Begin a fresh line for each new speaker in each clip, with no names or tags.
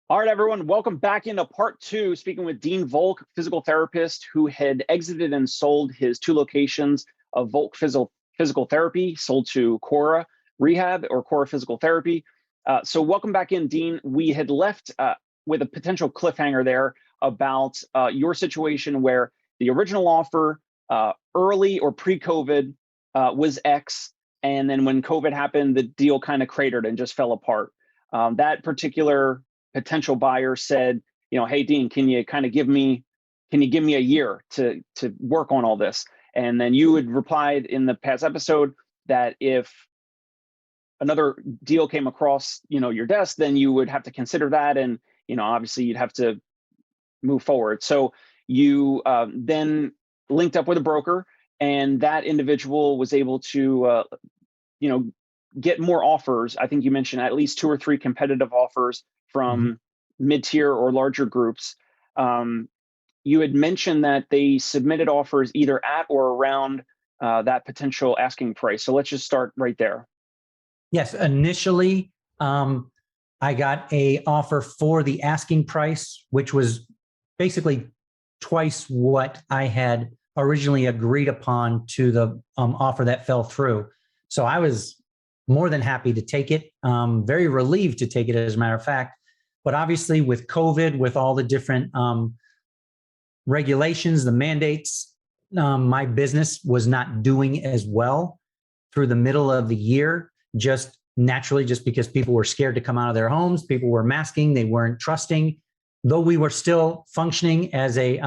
All right, everyone, welcome back into part two, speaking with Dean Volk, physical therapist who had exited and sold his two locations of Volk Physical Therapy, sold to Cora Rehab or Cora Physical Therapy. So welcome back in, Dean. We had left with a potential cliffhanger there about your situation where the original offer early or pre-COVID was X, and then when COVID happened, the deal kind of cratered and just fell apart. That particular potential buyer said, hey, Dean, can you give me a year to work on all this? And then you had replied in the past episode that if another deal came across, your desk, then you would have to consider that. And, obviously you'd have to move forward. So you then linked up with a broker, and that individual was able to, get more offers. I think you mentioned at least 2 or 3 competitive offers from mid-tier or larger groups. You had mentioned that they submitted offers either at or around that potential asking price. So let's just start right there.
Yes, initially, I got a offer for the asking price, which was basically twice what I had originally agreed upon to the offer that fell through. So I was more than happy to take it, very relieved to take it, as a matter of fact. But obviously with COVID, with all the different regulations, the mandates, my business was not doing as well through the middle of the year, just naturally, just because people were scared to come out of their homes. People were masking, they weren't trusting. Though we were still functioning as a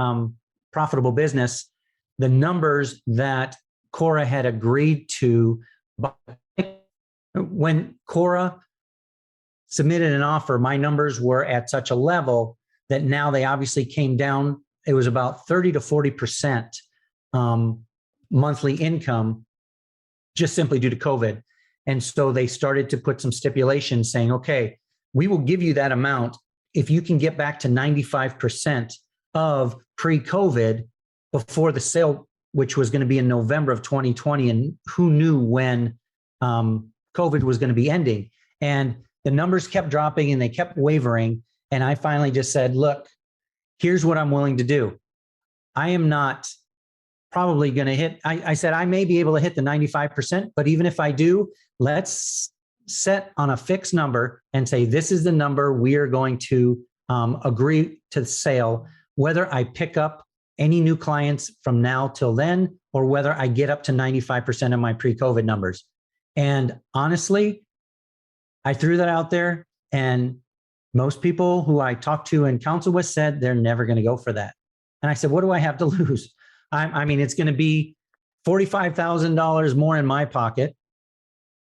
profitable business, the numbers that Cora had agreed to, when Cora submitted an offer, my numbers were at such a level that now they obviously came down. It was about 30 to 40% monthly income, just simply due to COVID. And so they started to put some stipulations saying, okay, we will give you that amount if you can get back to 95% of pre-COVID before the sale, which was going to be in November of 2020. And who knew when COVID was going to be ending. And the numbers kept dropping and they kept wavering. And I finally just said, look, here's what I'm willing to do. I am not probably going to hit, I said, I may be able to hit the 95%, but even if I do, let's set on a fixed number and say, this is the number we are going to agree to the sale, whether I pick up any new clients from now till then, or whether I get up to 95% of my pre-COVID numbers. And honestly, I threw that out there, and most people who I talked to and counsel with said they're never going to go for that. And I said, what do I have to lose? I mean, it's going to be $45,000 more in my pocket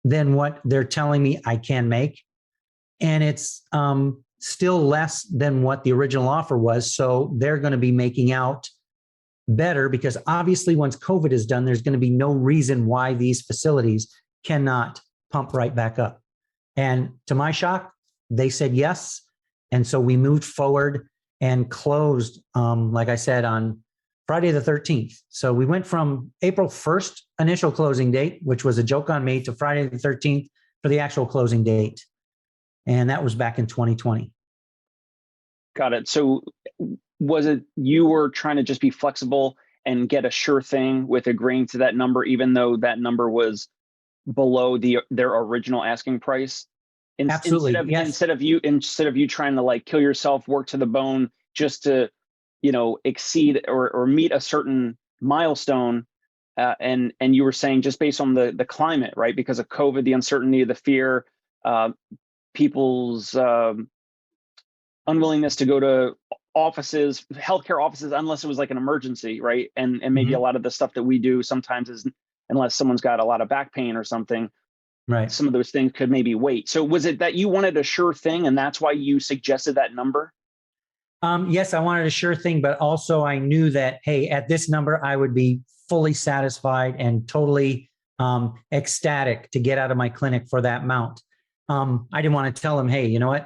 than what they're telling me I can make. And it's still less than what the original offer was. So they're going to be making out better, because obviously once COVID is done, there's going to be no reason why these facilities cannot pump right back up. And to my shock, they said yes. And so we moved forward and closed, like I said, on Friday the 13th. So we went from April 1st initial closing date, which was a joke on me, to Friday the 13th for the actual closing date. And that was back in 2020.
Got it. So was it you were trying to just be flexible and get a sure thing with agreeing to that number, even though that number was below their original asking price?
Absolutely.
Instead of you trying to like kill yourself, work to the bone just to, exceed or meet a certain milestone. And you were saying just based on the climate, right? Because of COVID, the uncertainty, the fear, people's unwillingness to go to offices, healthcare offices, unless it was like an emergency, right? And maybe a lot of the stuff that we do sometimes is, unless someone's got a lot of back pain or something,
right?
Some of those things could maybe wait. So was it that you wanted a sure thing, and that's why you suggested that number?
Yes, I wanted a sure thing, but also I knew that, hey, at this number, I would be fully satisfied and totally ecstatic to get out of my clinic for that amount. I didn't want to tell them, hey, you know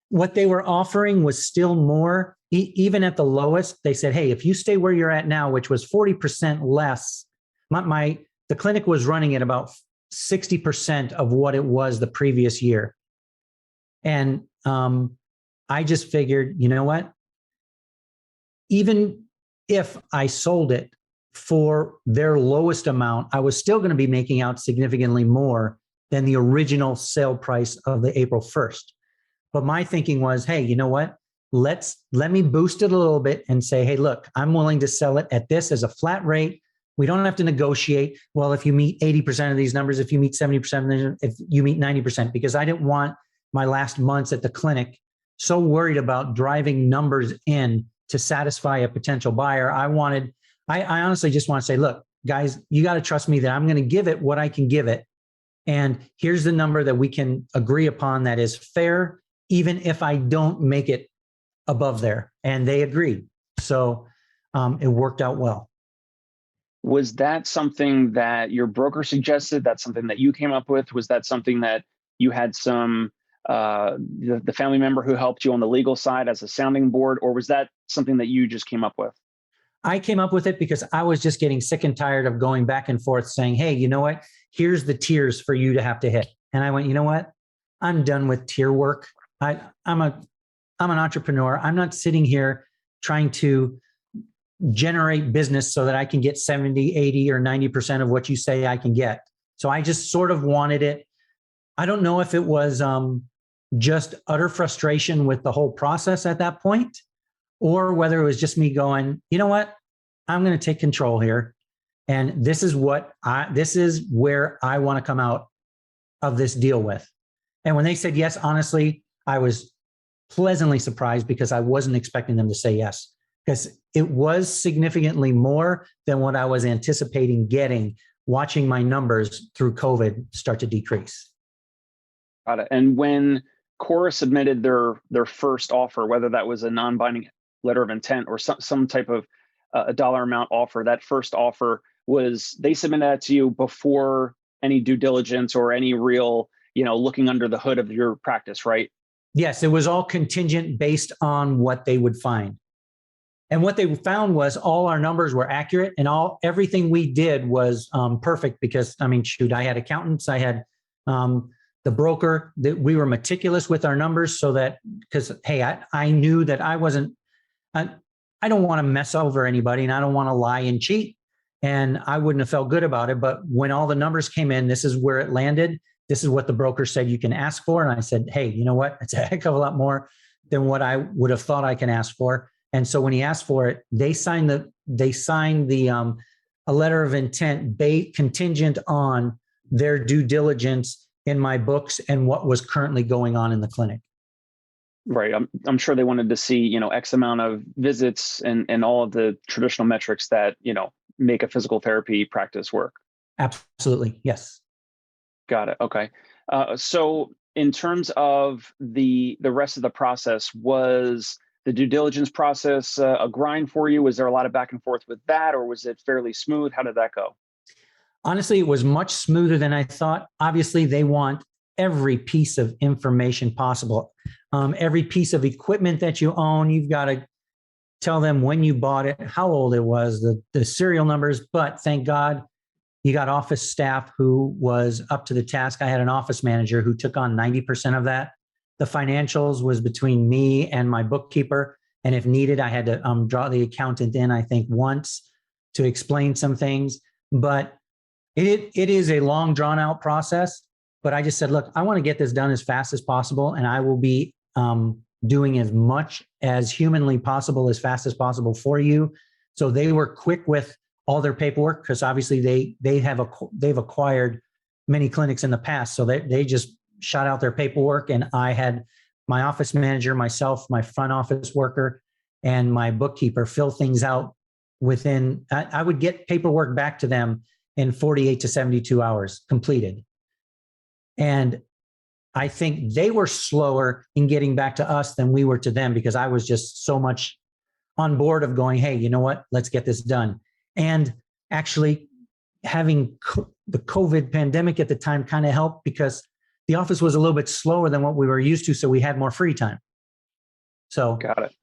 what they were offering was still more. Even at the lowest, they said, hey, if you stay where you're at now, which was 40% less, the clinic was running at about 60% of what it was the previous year. And I just figured, you know what? Even if I sold it for their lowest amount, I was still going to be making out significantly more than the original sale price of the April 1st. But my thinking was, hey, you know what? Let me boost it a little bit and say, hey, look, I'm willing to sell it at this as a flat rate. We don't have to negotiate. Well, if you meet 80% of these numbers, if you meet 70%, if you meet 90%, because I didn't want my last months at the clinic so worried about driving numbers in to satisfy a potential buyer. I honestly just want to say, look, guys, you got to trust me that I'm going to give it what I can give it. And here's the number that we can agree upon that is fair, even if I don't make it above there. And they agreed. So it worked out well.
Was that something that your broker suggested? That's something that you came up with? Was that something that you had some, the family member who helped you on the legal side as a sounding board, or was that something that you just came up with?
I came up with it because I was just getting sick and tired of going back and forth saying, hey, you know what? Here's the tiers for you to have to hit. And I went, you know what? I'm done with tier work. I'm an entrepreneur. I'm not sitting here trying to generate business so that I can get 70, 80, or 90% of what you say I can get. So I just sort of wanted it. I don't know if it was just utter frustration with the whole process at that point, or whether it was just me going, you know what? I'm going to take control here. And this is where I want to come out of this deal with. And when they said yes, honestly, I was pleasantly surprised because I wasn't expecting them to say yes, because it was significantly more than what I was anticipating getting, watching my numbers through COVID start to decrease.
Got it. And when Cora submitted their first offer, whether that was a non-binding letter of intent or some type of a dollar amount offer, that first offer they submitted that to you before any due diligence or any real, looking under the hood of your practice, right?
Yes, it was all contingent based on what they would find. And what they found was all our numbers were accurate and everything we did was perfect because, I had accountants, I had the broker, that we were meticulous with our numbers so that, because, hey, I knew that I don't want to mess over anybody and I don't want to lie and cheat. And I wouldn't have felt good about it. But when all the numbers came in, this is where it landed. This is what the broker said you can ask for. And I said, hey, you know what? It's a heck of a lot more than what I would have thought I can ask for. And so when he asked for it, they signed a letter of intent contingent on their due diligence in my books and what was currently going on in the clinic.
Right. I'm sure they wanted to see, X amount of visits and all of the traditional metrics that, make a physical therapy practice work.
Absolutely. Yes.
Got it. Okay. So in terms of the rest of the process, was the due diligence process a grind for you? Was there a lot of back and forth with that, or was it fairly smooth? How did that go?
Honestly, it was much smoother than I thought. Obviously, they want every piece of information possible. Every piece of equipment that you own, you've got to tell them when you bought it, how old it was, the serial numbers. But thank God you got office staff who was up to the task. I had an office manager who took on 90% of that. The financials was between me and my bookkeeper. And if needed, I had to draw the accountant in, I think, once to explain some things. But it is a long, drawn out process. But I just said, look, I want to get this done as fast as possible. And I will be doing as much as humanly possible, as fast as possible for you. So they were quick with all their paperwork because obviously they've acquired many clinics in the past. So they just shot out their paperwork, and I had my office manager, myself, my front office worker, and my bookkeeper fill things out within. I would get paperwork back to them in 48 to 72 hours completed. And I think they were slower in getting back to us than we were to them because I was just so much on board of going, hey, you know what? Let's get this done. And actually having the COVID pandemic at the time kind of helped because the office was a little bit slower than what we were used to. So we had more free time. So
got it.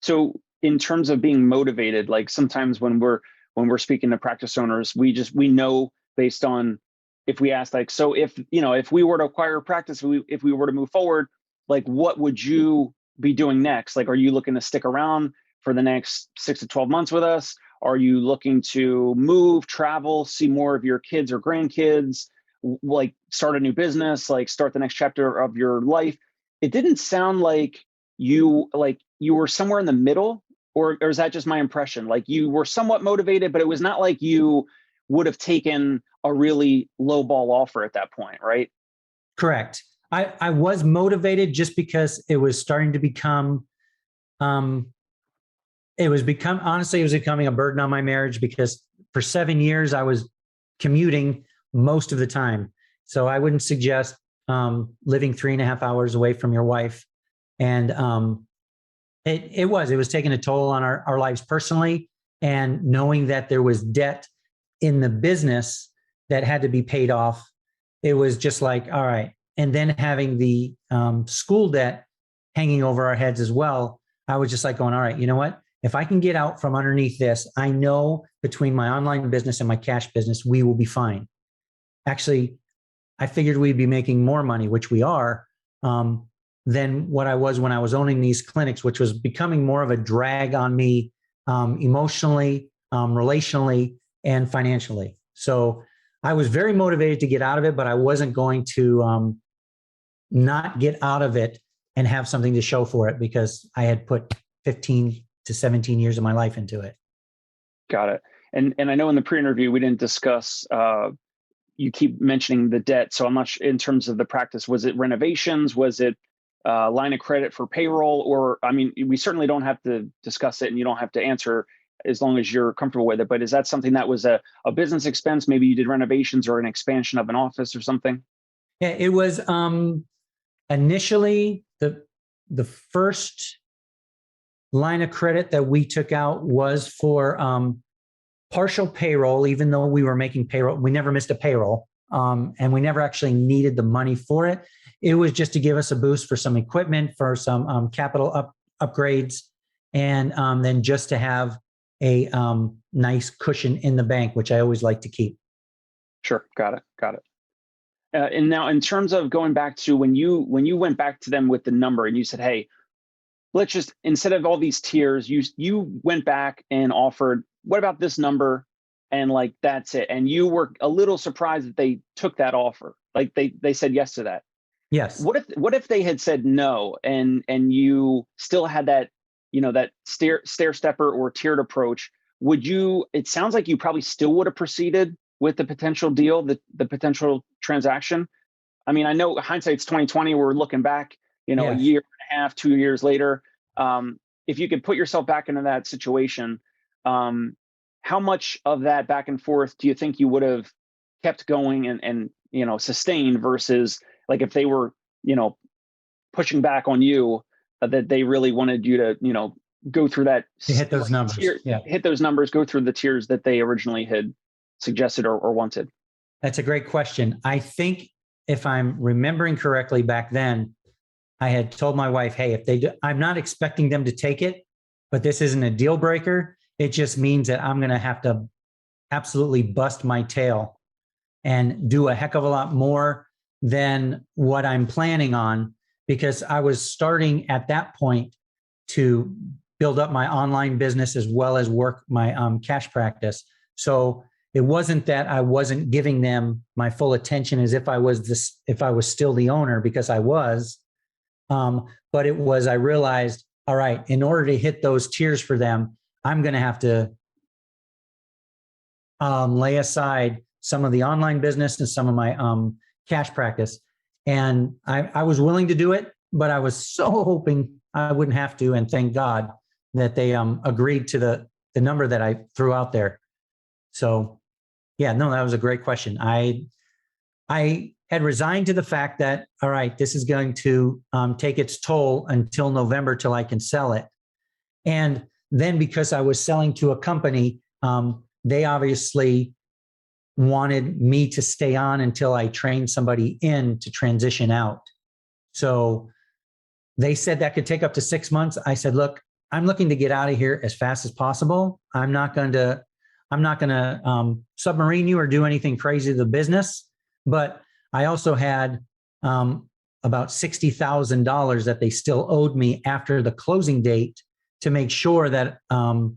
So in terms of being motivated, like sometimes when we're speaking to practice owners, we know based on, if we ask like, so if we were to acquire a practice, if we were to move forward, like what would you be doing next? Like, are you looking to stick around for the next 6 to 12 months with us? Are you looking to move, travel, see more of your kids or grandkids, like start a new business, like start the next chapter of your life? It didn't sound like you were somewhere in the middle, or is that just my impression? Like you were somewhat motivated, but it was not like you would have taken a really low ball offer at that point, right?
Correct. I was motivated just because it was starting to become, honestly, it was becoming a burden on my marriage, because for 7 years I was commuting most of the time. So I wouldn't suggest living 3.5 hours away from your wife. And it was taking a toll on our lives personally. And knowing that there was debt in the business that had to be paid off, it was just like, all right. And then having the school debt hanging over our heads as well, I was just like going, all right, you know what? If I can get out from underneath this, I know between my online business and my cash business, we will be fine. Actually, I figured we'd be making more money, which we are, than what I was when I was owning these clinics, which was becoming more of a drag on me emotionally, relationally, and financially. So I was very motivated to get out of it, but I wasn't going to not get out of it and have something to show for it, because I had put 15 to 17 years of my life into it.
Got it. And I know in the pre-interview, we didn't discuss, you keep mentioning the debt. So I'm not sure, in terms of the practice, was it renovations? Was it line of credit for payroll? Or, I mean, we certainly don't have to discuss it and you don't have to answer as long as you're comfortable with it. But is that something that was a business expense? Maybe you did renovations or an expansion of an office or something?
Yeah, it was initially the first line of credit that we took out was for partial payroll. Even though we were making payroll, we never missed a payroll, and we never actually needed the money for it. It was just to give us a boost for some equipment, for some capital upgrades, and then just to have a nice cushion in the bank, which I always like to keep.
Sure, got it. And now, in terms of going back to when you went back to them with the number and you said, "Hey, let's just, instead of all these tiers," you went back and offered, "What about this number?" And like, that's it. And you were a little surprised that they took that offer. Like they said yes to that.
Yes.
What if they had said no, and you still had that, that stair stepper or tiered approach? Would you? It sounds like you probably still would have proceeded with the potential deal, the potential transaction. I mean, I know hindsight's 2020. We're looking back,
Yes.
A year and a half, 2 years later. If you could put yourself back into that situation, how much of that back and forth do you think you would have kept going and sustained, versus like if they were, pushing back on you, that they really wanted you to, go through that,
to hit those numbers,
hit those numbers, go through the tiers that they originally had suggested or wanted?
That's a great question. I think, if I'm remembering correctly, back then, I had told my wife, "Hey, if they do, I'm not expecting them to take it, but this isn't a deal breaker. It just means that I'm going to have to absolutely bust my tail and do a heck of a lot more than what I'm planning on," because I was starting at that point to build up my online business as well as work my cash practice. So it wasn't that I wasn't giving them my full attention as if I was still the owner, because I was. But it was, I realized, all right, in order to hit those tiers for them, I'm going to have to lay aside some of the online business and some of my cash practice. And I was willing to do it, but I was so hoping I wouldn't have to. And thank God that they agreed to the number that I threw out there. So yeah, no, that was a great question. I had resigned to the fact that, all right, this is going to take its toll until November till I can sell it. And then, because I was selling to a company, they obviously wanted me to stay on until I trained somebody in to transition out. So they said that could take up to 6 months. I said, look, I'm looking to get out of here as fast as possible. I'm not going to submarine you or do anything crazy to the business. But I also had about $60,000 that they still owed me after the closing date to make sure that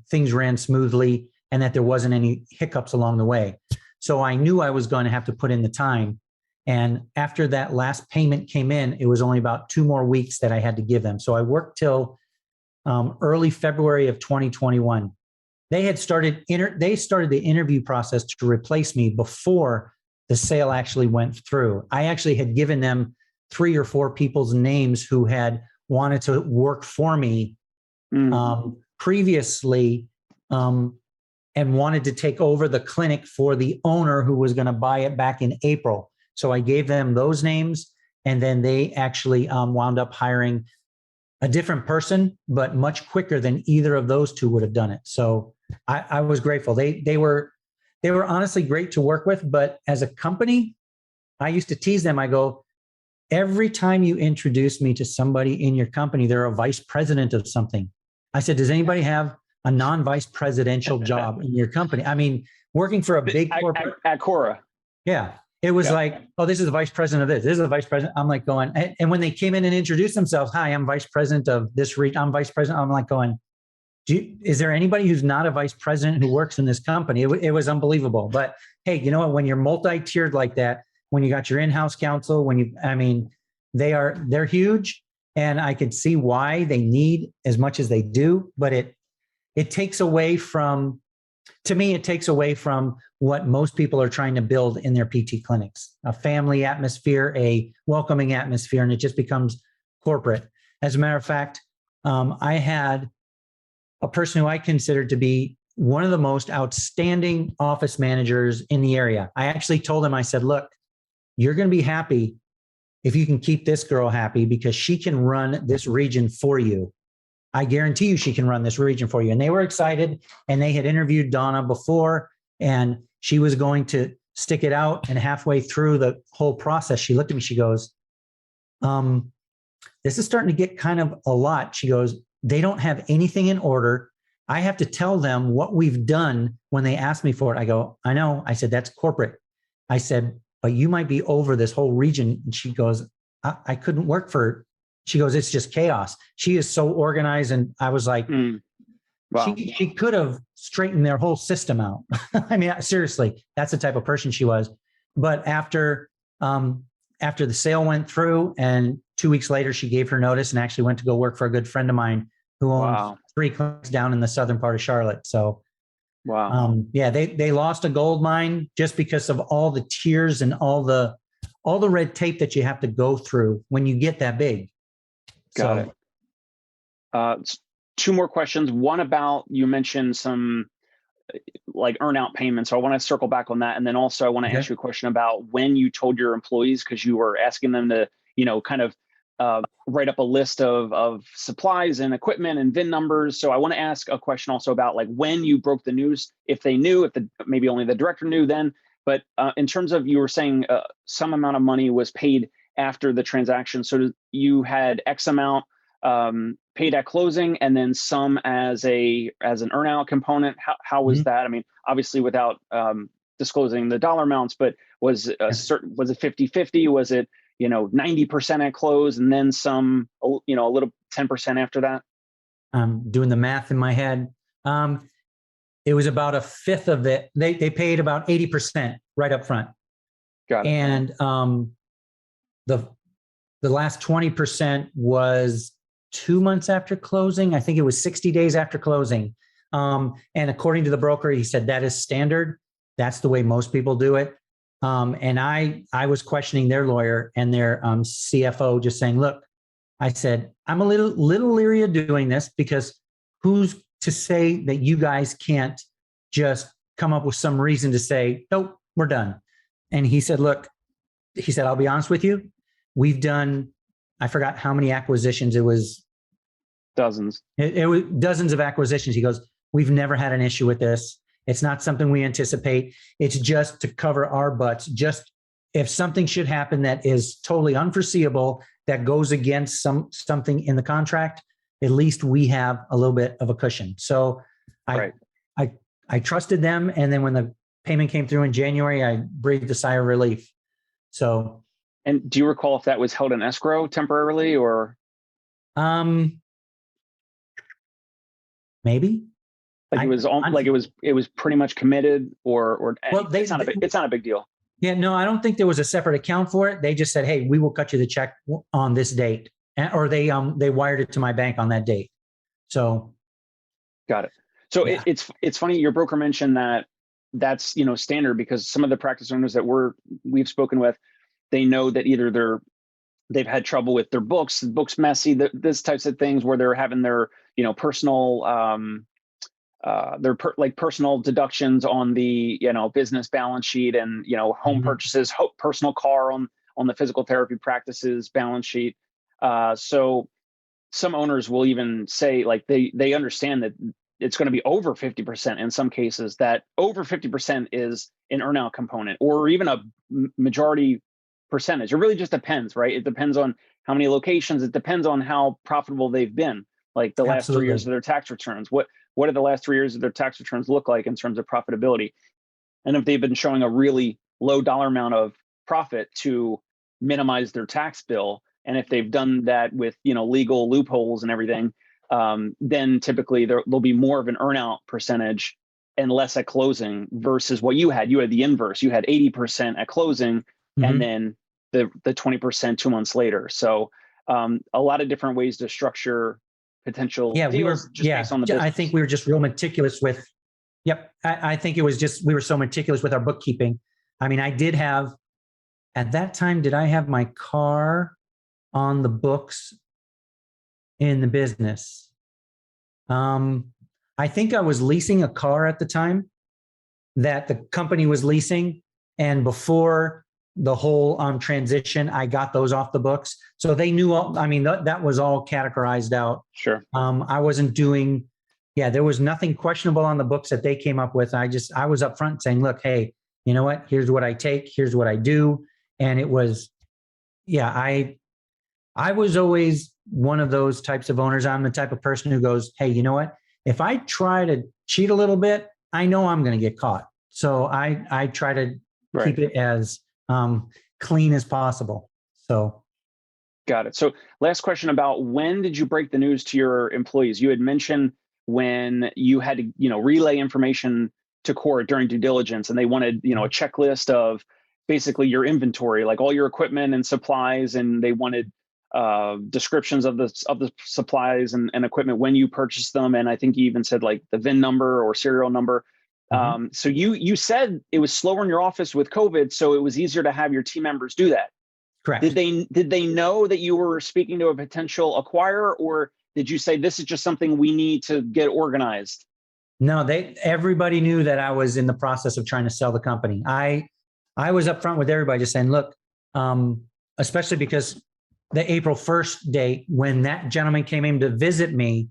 things ran smoothly and that there wasn't any hiccups along the way. So I knew I was going to have to put in the time. And after that last payment came in, it was only about 2 more weeks that I had to give them. So I worked till early February of 2021. They had started the interview process to replace me before the sale actually went through. I actually had given them 3 or 4 people's names who had wanted to work for me previously and wanted to take over the clinic for the owner who was going to buy it back in April. So I gave them those names, and then they actually wound up hiring a different person, but much quicker than either of those 2 would have done it. So I was grateful. They were honestly great to work with, but as a company, I used to tease them. I go, every time you introduce me to somebody in your company, they're a vice president of something. I said, does anybody have a non-vice presidential job in your company? I mean, working for a big corporate
at Cora.
Yeah. It was like, oh, this is the vice president of this. This is the vice president. I'm like going, and when they came in and introduced themselves, hi, I'm vice president of this region. I'm vice president. I'm like going, is there anybody who's not a vice president who works in this company? It was unbelievable. But hey, you know what? When you're multi-tiered like that, when you got your in-house counsel, they're huge, and I could see why they need as much as they do, but it takes away from, to me, it takes away from what most people are trying to build in their PT clinics, a family atmosphere, a welcoming atmosphere, and it just becomes corporate. As a matter of fact, I had a person who I considered to be one of the most outstanding office managers in the area. I actually told him, I said, look, you're going to be happy if you can keep this girl happy because she can run this region for you. I guarantee you she can run this region for you. And they were excited, and they had interviewed Donna before, and she was going to stick it out. And halfway through the whole process, she looked at me, she goes, this is starting to get kind of a lot. She goes, they don't have anything in order. I have to tell them what we've done when they ask me for it. I go, I know. I said, that's corporate. I said, but you might be over this whole region. And she goes, I couldn't work for her. She goes, it's just chaos. She is so organized. And I was like, wow. She could have straightened their whole system out. I mean, seriously, that's the type of person she was. But after the sale went through and 2 weeks later, she gave her notice and actually went to go work for a good friend of mine who owns 3 clinics down in the southern part of Charlotte. So, they lost a gold mine just because of all the tears and all the red tape that you have to go through when you get that big.
Got it. 2 more questions. One about, you mentioned some like earnout payments. So I want to circle back on that. And then also I want to ask you a question about when you told your employees, because you were asking them to, kind of write up a list of supplies and equipment and VIN numbers. So I want to ask a question also about like when you broke the news, if they knew, maybe only the director knew then, but in terms of, you were saying some amount of money was paid after the transaction. So you had X amount paid at closing and then some as an earnout component. How was that? I mean, obviously without disclosing the dollar amounts, but was it 50-50? Was it 90% at close and then some, a little 10% after that?
I'm doing the math in my head. It was about a fifth of it. They paid about 80% right up front.
Got it.
And the last 20% was 2 months after closing. I think it was 60 days after closing. And according to the broker, he said that is standard. That's the way most people do it. And I was questioning their lawyer and their CFO, just saying, look, I said, I'm a little leery of doing this because who's to say that you guys can't just come up with some reason to say, nope, we're done. And he said, look, I'll be honest with you. We've done, I forgot how many acquisitions. It was
dozens.
It was dozens of acquisitions. He goes, we've never had an issue with this. It's not something we anticipate. It's just to cover our butts. Just if something should happen that is totally unforeseeable, that goes against something in the contract, at least we have a little bit of a cushion. So I trusted them. And then when the payment came through in January, I breathed a sigh of relief. So
And do you recall if that was held in escrow temporarily or?
Maybe.
Like it was pretty much committed or
well,
it's not a big deal.
Yeah, no, I don't think there was a separate account for it. They just said, "Hey, we will cut you the check on this date," or they wired it to my bank on that date. So,
got it. So
yeah.
it's funny your broker mentioned that's standard, because some of the practice owners that we've spoken with, they know that either they've had trouble with their books messy, this types of things where they're having their personal personal deductions on the business balance sheet, and home purchases, personal car on the physical therapy practices balance sheet. So some owners will even say, like, they understand that it's going to be over 50% in some cases, that over 50% is an earnout component or even a majority percentage. It really just depends, right? It depends on how many locations. It depends on how profitable they've been, like the last 3 years of their tax returns. What do the last 3 years of their tax returns look like in terms of profitability? And if they've been showing a really low dollar amount of profit to minimize their tax bill, and if they've done that with legal loopholes and everything, then typically there'll be more of an earnout percentage and less at closing versus what you had. You had the inverse. You had 80% at closing, and then the 20% 2 months later. So a lot of different ways to structure potential deals based on the business.
I think we were just real meticulous with. Yep, I think it was just we were so meticulous with our bookkeeping. I mean, I did have at that time. Did I have my car on the books in the business? I think I was leasing a car at the time that the company was leasing, and before the whole transition, I got those off the books. So they knew all, I mean, that was all categorized out.
Sure.
I wasn't doing, there was nothing questionable on the books that they came up with. I was upfront saying, look, hey, you know what? Here's what I take. Here's what I do. And it was, I was always one of those types of owners. I'm the type of person who goes, hey, you know what? If I try to cheat a little bit, I know I'm going to get caught. So I try to keep it as clean as possible. So.
Got it. So last question about when did you break the news to your employees? You had mentioned when you had to, relay information to court during due diligence, and they wanted, a checklist of basically your inventory, like all your equipment and supplies, and they wanted descriptions of the supplies and equipment when you purchased them. And I think you even said like the VIN number or serial number. So you said it was slower in your office with COVID, so it was easier to have your team members do that.
Correct.
Did they know that you were speaking to a potential acquirer, or did you say this is just something we need to get organized?
No, everybody knew that I was in the process of trying to sell the company. I was upfront with everybody, just saying, look, especially because the April 1st date, when that gentleman came in to visit me,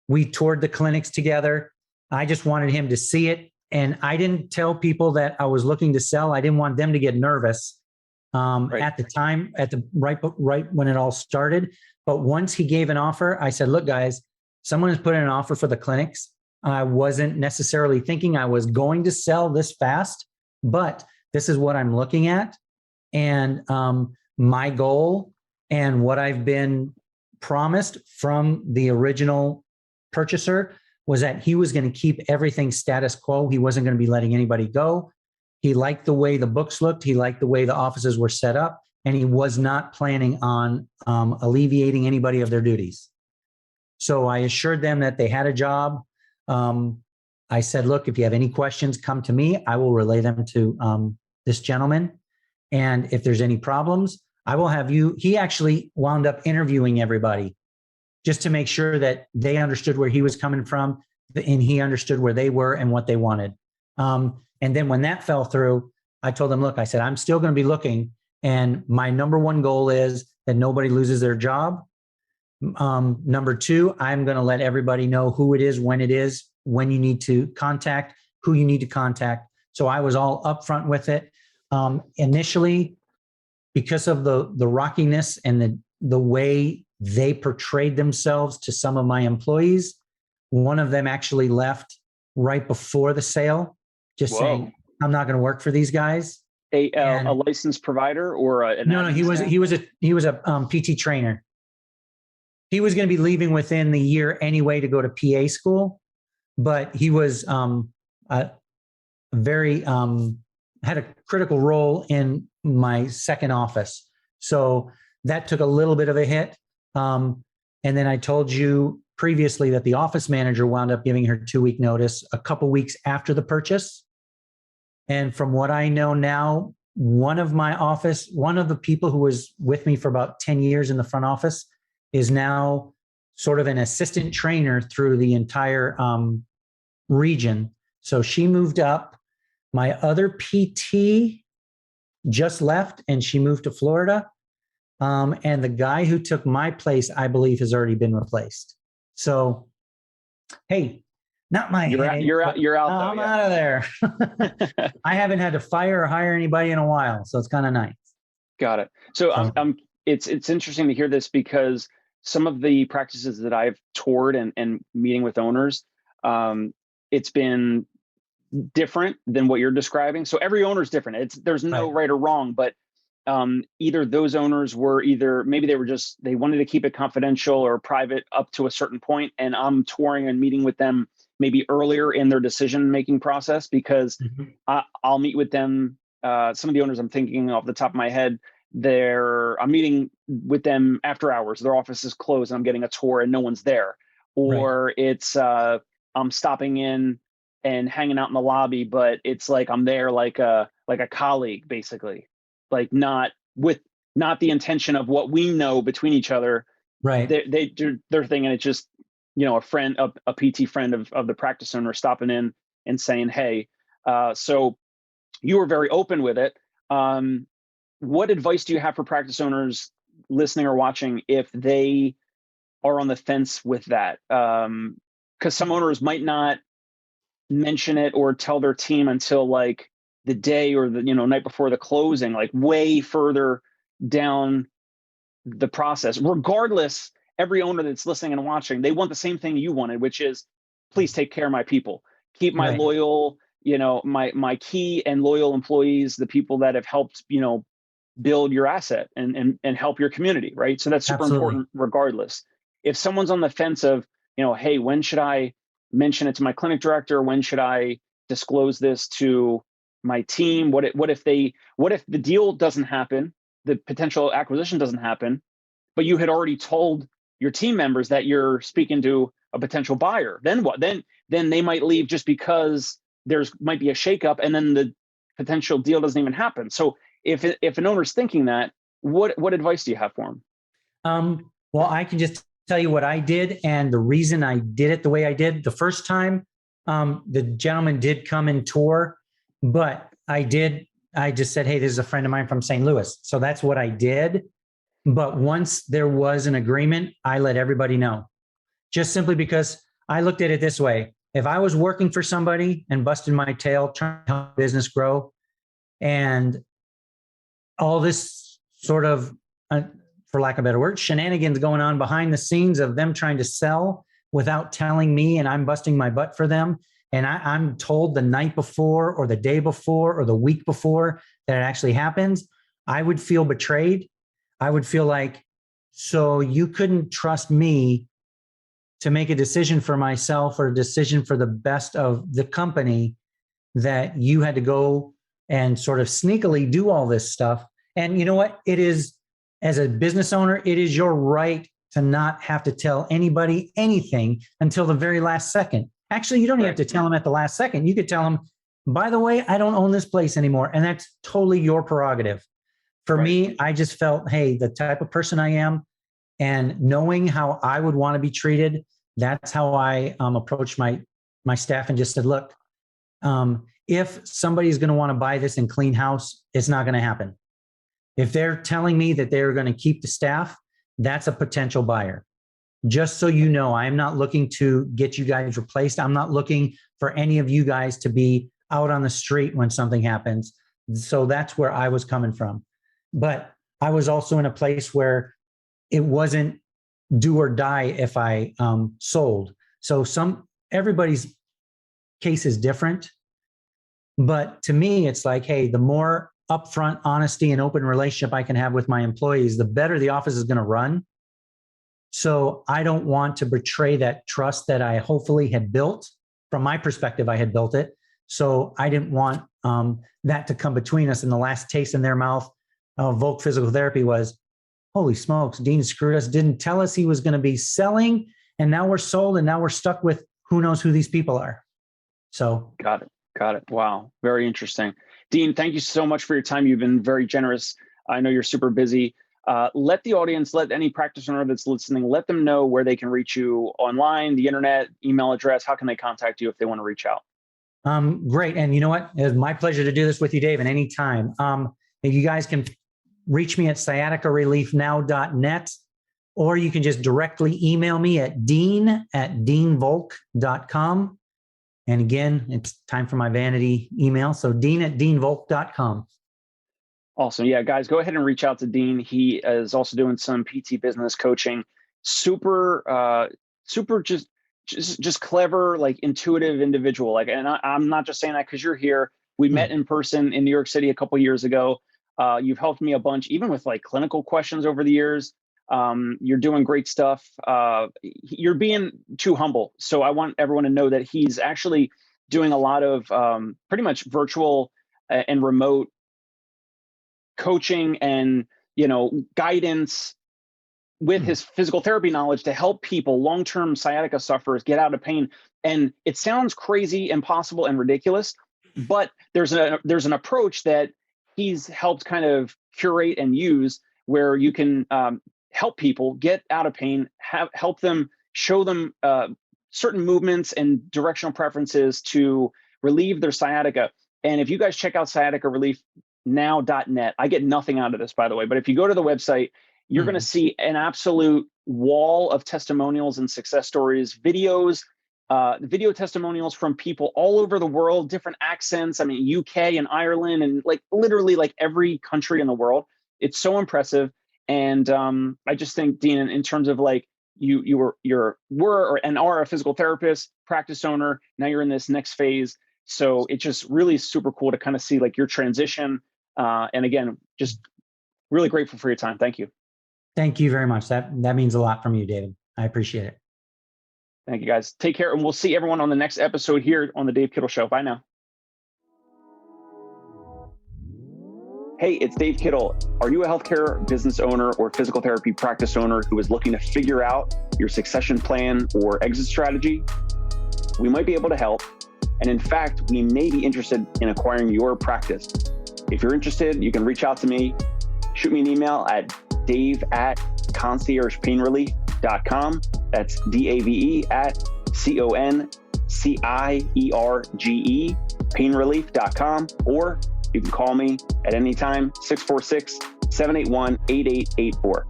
we toured the clinics together. I just wanted him to see it. And I didn't tell people that I was looking to sell. I didn't want them to get nervous at the time, right when it all started. But once he gave an offer, I said, look, guys, someone has put in an offer for the clinics. I wasn't necessarily thinking I was going to sell this fast, but this is what I'm looking at. And my goal and what I've been promised from the original purchaser was that he was going to keep everything status quo. He wasn't going to be letting anybody go. He liked the way the books looked. He liked the way the offices were set up, and he was not planning on alleviating anybody of their duties. So I assured them that they had a job. I said, look, if you have any questions, come to me. I will relay them to this gentleman. And if there's any problems, I will have you. He actually wound up interviewing everybody just to make sure that they understood where he was coming from and he understood where they were and what they wanted. And then when that fell through, I told them, look, I said, I'm still going to be looking. And my number one goal is that nobody loses their job. Number two, I'm going to let everybody know who it is, when you need to contact, who you need to contact. So I was all upfront with it. Initially, because of the rockiness and the way they portrayed themselves to some of my employees, one of them actually left right before the sale, just saying, I'm not going to work for these guys.
A licensed provider or
no, he was a PT trainer. He was going to be leaving within the year anyway to go to PA school, but he was very had a critical role in my second office. So that took a little bit of a hit. And then I told you previously that the office manager wound up giving her 2-week notice a couple weeks after the purchase. And from what I know now, one of the people who was with me for about 10 years in the front office is now sort of an assistant trainer through the entire region. So she moved up. My other PT just left and she moved to Florida. And the guy who took my place, I believe, has already been replaced. So, hey, not my head.
You're out.
I'm out of there. I haven't had to fire or hire anybody in a while, so it's kind of nice. Got it.
So it's interesting to hear this because some of the practices that I've toured and meeting with owners, it's been different than what you're describing. So every owner is different. There's no right or wrong, but either those owners were maybe they wanted to keep it confidential or private up to a certain point, and I'm touring and meeting with them maybe earlier in their decision-making process because I'll meet with them. Some of the owners I'm thinking off the top of my head, I'm meeting with them after hours. Their office is closed and I'm getting a tour and no one's there. Or it's I'm stopping in and hanging out in the lobby, but it's like I'm there like a colleague, basically. Like not the intention of what we know between each other.
Right.
They do their thing and it's just, a friend, a PT friend of the practice owner stopping in and saying, hey, so you were very open with it. What advice do you have for practice owners listening or watching if they are on the fence with that? Because some owners might not mention it or tell their team until like the day or the night before the closing, like way further down the process. Regardless, every owner that's listening and watching, they want the same thing you wanted, which is please take care of my people, keep my loyal, my key and loyal employees, the people that have helped build your asset and help your community, right? So that's super important regardless. If someone's on the fence of hey, when should I mention it to my clinic director? When should I disclose this to my team? What if the deal doesn't happen, the potential acquisition doesn't happen, but you had already told your team members that you're speaking to a potential buyer? Then what? Then they might leave just because might be a shakeup, and then the potential deal doesn't even happen. So if an owner's thinking that, what advice do you have for them?
Well, I can just tell you what I did, and the reason I did it the way I did. The first time, the gentleman did come and tour, but I just said, hey, this is a friend of mine from St. Louis. So that's what I did. But once there was an agreement, I let everybody know, just simply because I looked at it this way. If I was working for somebody and busted my tail trying to help business grow, and all this sort of, for lack of a better word, shenanigans going on behind the scenes of them trying to sell without telling me, and I'm busting my butt for them, and I'm told the night before or the day before or the week before that it actually happens, I would feel betrayed. I would feel like, so you couldn't trust me to make a decision for myself or a decision for the best of the company, that you had to go and sort of sneakily do all this stuff. And you know what? It is, as a business owner, it is your right to not have to tell anybody anything until the very last second. Actually, you don't even have to tell them at the last second. You could tell them, by the way, I don't own this place anymore. And that's totally your prerogative. For me, I just felt, hey, the type of person I am and knowing how I would want to be treated, that's how I approached my staff and just said, look, if somebody's going to want to buy this and clean house, it's not going to happen. If they're telling me that they're going to keep the staff, that's a potential buyer. Just so you know, I am not looking to get you guys replaced. I'm not looking for any of you guys to be out on the street when something happens. So that's where I was coming from. But I was also in a place where it wasn't do or die if I sold. So everybody's case is different. But to me, it's like, hey, the more upfront honesty and open relationship I can have with my employees, the better the office is going to run. So I don't want to betray that trust that I hopefully had built. From my perspective, I had built it. So I didn't want that to come between us. And the last taste in their mouth of Volk Physical Therapy was, holy smokes, Dean screwed us, didn't tell us he was going to be selling. And now we're sold, and now we're stuck with who knows who these people are. So
Got it. Wow. Very interesting. Dean, thank you so much for your time. You've been very generous. I know you're super busy. Let the audience, let any practice owner that's listening, let them know where they can reach you online, the internet, email address. How can they contact you if they want to reach out?
Great. And you know what? It was my pleasure to do this with you, Dave, at any time. You guys can reach me at sciaticareliefnow.net, or you can just directly email me at dean@deanvolk.com. And again, it's time for my vanity email. So dean@deanvolk.com.
Awesome. Yeah, guys, go ahead and reach out to Dean. He is also doing some PT business coaching. Super just clever, like intuitive individual. Like, and I'm not just saying that because you're here. We met in person in New York City a couple of years ago. You've helped me a bunch, even with like clinical questions over the years. You're doing great stuff. You're being too humble. So I want everyone to know that he's actually doing a lot of pretty much virtual and remote coaching and, guidance with his physical therapy knowledge to help people, long-term sciatica sufferers, get out of pain. And it sounds crazy, impossible, and ridiculous, but there's an approach that he's helped kind of curate and use where you can help people get out of pain, help them, show them certain movements and directional preferences to relieve their sciatica. And if you guys check out sciaticareliefnow.net, I get nothing out of this, by the way, but if you go to the website, you're going to see an absolute wall of testimonials and success stories, videos, video testimonials from people all over the world, different accents. I mean, UK and Ireland and like literally like every country in the world. It's so impressive. And I just think, Dean, in terms of like you were and are a physical therapist, practice owner, now you're in this next phase. So it's just really super cool to kind of see like your transition. And again, just really grateful for your time. Thank you.
Thank you very much. That means a lot from you, David. I appreciate it.
Thank you, guys. Take care, and we'll see everyone on the next episode here on the Dave Kittle Show. Bye now. Hey, it's Dave Kittle. Are you a healthcare business owner or physical therapy practice owner who is looking to figure out your succession plan or exit strategy? We might be able to help. And in fact, we may be interested in acquiring your practice. If you're interested, you can reach out to me. Shoot me an email at dave@conciergepainrelief.com. That's DAVE@CONCIERGE painrelief.com. Or you can call me at any time, 646-781-8884.